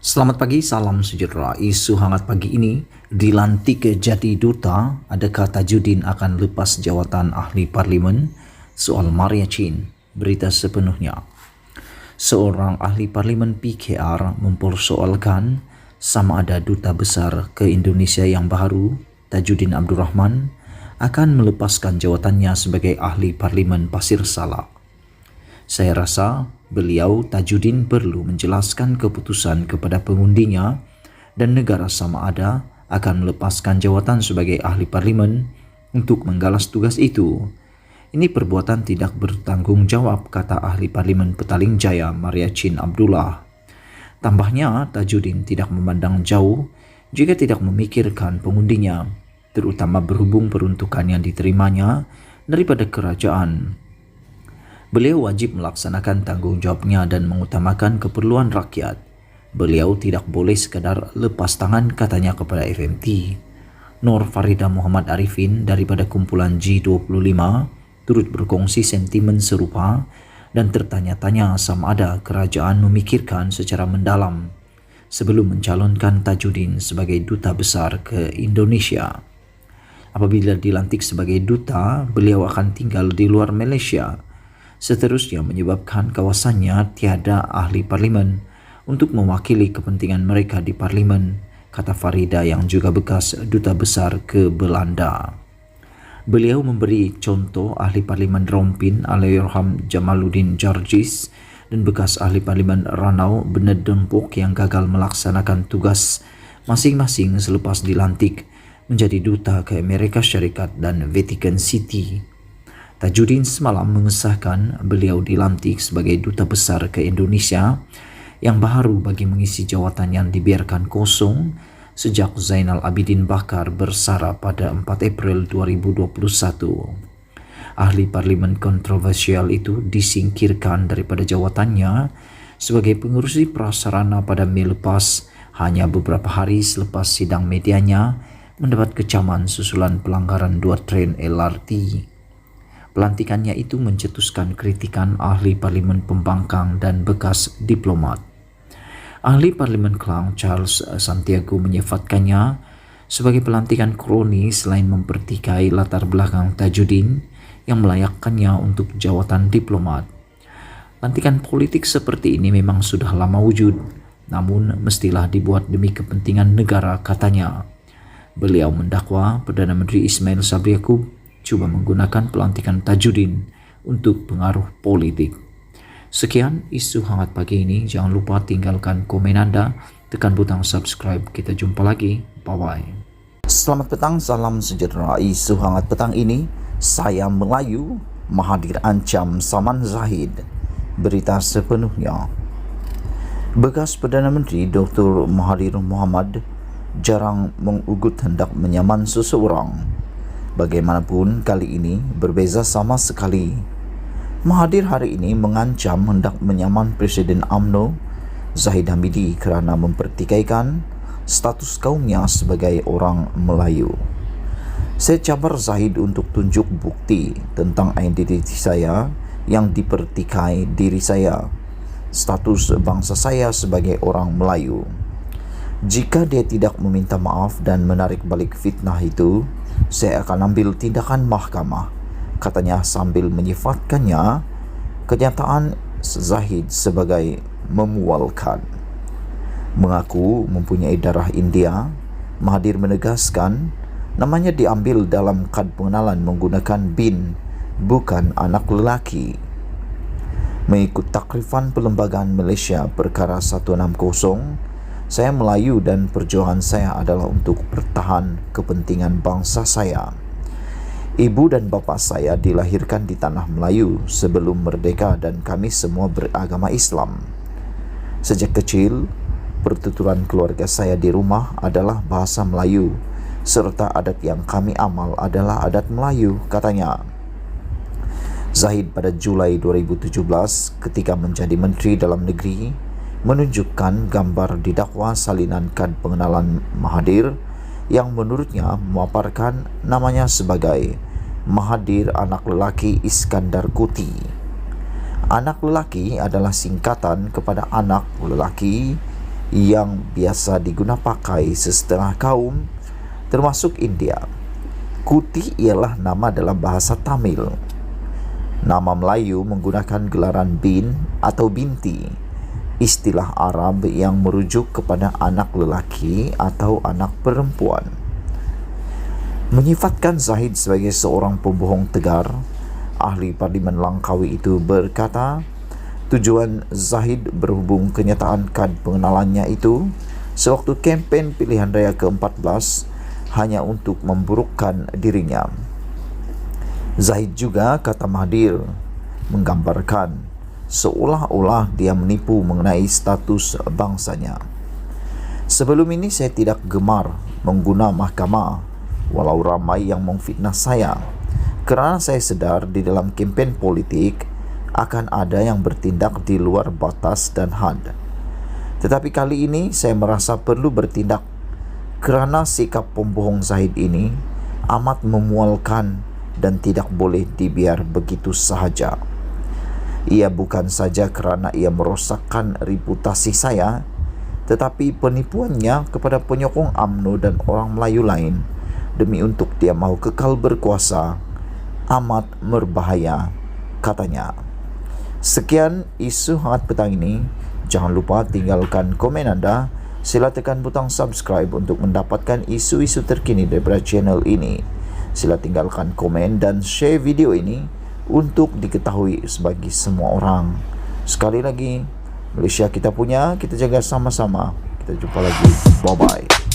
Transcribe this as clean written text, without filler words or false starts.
Selamat pagi, salam sejahtera. Isu hangat pagi ini, dilantik jadi duta, adakah Tajudin akan lepas jawatan ahli parlimen? Soal Maria Chin, berita sepenuhnya. Seorang ahli parlimen PKR mempersoalkan sama ada duta besar ke Indonesia yang baru, Tajudin Abdul Rahman, akan melepaskan jawatannya sebagai ahli parlimen Pasir Salak. Saya rasa beliau Tajudin perlu menjelaskan keputusan kepada pengundinya dan negara sama ada akan melepaskan jawatan sebagai ahli parlimen untuk menggalas tugas itu. Ini perbuatan tidak bertanggungjawab, kata ahli parlimen Petaling Jaya Maria Chin Abdullah. Tambahnya, Tajudin tidak memandang jauh jika tidak memikirkan pengundinya, terutama berhubung peruntukan yang diterimanya daripada kerajaan. Beliau wajib melaksanakan tanggungjawabnya dan mengutamakan keperluan rakyat. Beliau tidak boleh sekadar lepas tangan, katanya kepada FMT. Nur Farida Muhammad Arifin daripada kumpulan G25 turut berkongsi sentimen serupa dan tertanya-tanya sama ada kerajaan memikirkan secara mendalam sebelum mencalonkan Tajudin sebagai duta besar ke Indonesia. Apabila dilantik sebagai duta, beliau akan tinggal di luar Malaysia. Seterusnya menyebabkan kawasannya tiada ahli parlimen untuk mewakili kepentingan mereka di parlimen, kata Farida yang juga bekas duta besar ke Belanda. Beliau memberi contoh ahli parlimen Rompin Allahyarham Jamaluddin Jarjis dan bekas ahli parlimen Ranau Bened Dempok yang gagal melaksanakan tugas masing-masing selepas dilantik menjadi duta ke Amerika Syarikat dan Vatican City. Tajudin semalam mengesahkan beliau dilantik sebagai duta besar ke Indonesia yang baru bagi mengisi jawatan yang dibiarkan kosong sejak Zainal Abidin Bakar bersara pada 4 April 2021. Ahli parlimen kontroversial itu disingkirkan daripada jawatannya sebagai pengurusi prasarana pada Mei lepas, hanya beberapa hari selepas sidang medianya mendapat kecaman susulan pelanggaran 2 train LRT. Pelantikannya itu mencetuskan kritikan ahli parlimen pembangkang dan bekas diplomat. Ahli parlimen Klang Charles Santiago menyifatkannya sebagai pelantikan kroni selain mempertikai latar belakang Tajudin yang melayakkannya untuk jawatan diplomat. Lantikan politik seperti ini memang sudah lama wujud, namun mestilah dibuat demi kepentingan negara, katanya. Beliau mendakwa Perdana Menteri Ismail Sabri Yaakob cuba menggunakan pelantikan Tajudin untuk pengaruh politik. Sekian isu hangat pagi ini. Jangan lupa tinggalkan komen Anda, tekan butang subscribe. Kita jumpa lagi. Bye-bye. Selamat petang, salam sejahtera. Isu hangat petang ini, saya Melayu, Mahathir ancam Saman Zahid. Berita sepenuhnya. Bekas Perdana Menteri Dr. Mahathir Mohamad jarang mengugut hendak menyaman seseorang. Bagaimanapun, kali ini berbeza sama sekali. Mahathir hari ini mengancam hendak menyaman Presiden UMNO Zahid Hamidi kerana mempertikaikan status kaumnya sebagai orang Melayu. Saya cabar Zahid untuk tunjuk bukti tentang identiti saya yang dipertikai diri saya, status bangsa saya sebagai orang Melayu. Jika dia tidak meminta maaf dan menarik balik fitnah itu, saya akan ambil tindakan mahkamah, katanya sambil menyifatkannya kenyataan Zahid sebagai memualkan. Mengaku mempunyai darah India, Mahathir menegaskan namanya diambil dalam kad pengenalan menggunakan bin, bukan anak lelaki. Mengikut takrifan Perlembagaan Malaysia Perkara 160, saya Melayu dan perjuangan saya adalah untuk bertahan kepentingan bangsa saya. Ibu dan bapa saya dilahirkan di tanah Melayu sebelum merdeka dan kami semua beragama Islam. Sejak kecil, pertuturan keluarga saya di rumah adalah bahasa Melayu, serta adat yang kami amal adalah adat Melayu, katanya. Zahid pada Julai 2017 ketika menjadi Menteri Dalam Negeri menunjukkan gambar didakwa salinan kad pengenalan Mahathir yang menurutnya memaparkan namanya sebagai Mahathir anak lelaki Iskandar Kuti. Anak lelaki adalah singkatan kepada anak lelaki yang biasa digunakan pakai sesetengah kaum termasuk India. Kuti ialah nama dalam bahasa Tamil. Nama Melayu menggunakan gelaran bin atau binti, istilah Arab yang merujuk kepada anak lelaki atau anak perempuan. Menyifatkan Zahid sebagai seorang pembohong tegar, ahli Parlimen Langkawi itu berkata, tujuan Zahid berhubung kenyataan kad pengenalannya itu sewaktu kempen pilihan raya ke-14 hanya untuk memburukkan dirinya. Zahid juga, kata Mahathir, menggambarkan seolah-olah dia menipu mengenai status bangsanya. Sebelum ini saya tidak gemar mengguna mahkamah walau ramai yang memfitnah saya, kerana saya sedar di dalam kempen politik akan ada yang bertindak di luar batas dan had. Tetapi kali ini saya merasa perlu bertindak kerana sikap pembohong Zahid ini amat memualkan dan tidak boleh dibiar begitu sahaja. Ia bukan saja kerana ia merosakkan reputasi saya, tetapi penipuannya kepada penyokong UMNO dan orang Melayu lain demi untuk dia mahu kekal berkuasa amat berbahaya, katanya. Sekian isu hangat petang ini. Jangan lupa tinggalkan komen anda. Sila tekan butang subscribe untuk mendapatkan isu-isu terkini daripada channel ini. Sila tinggalkan komen dan share video ini untuk diketahui sebagai semua orang. Sekali lagi, Malaysia kita punya, kita jaga sama-sama. Kita jumpa lagi. Bye-bye.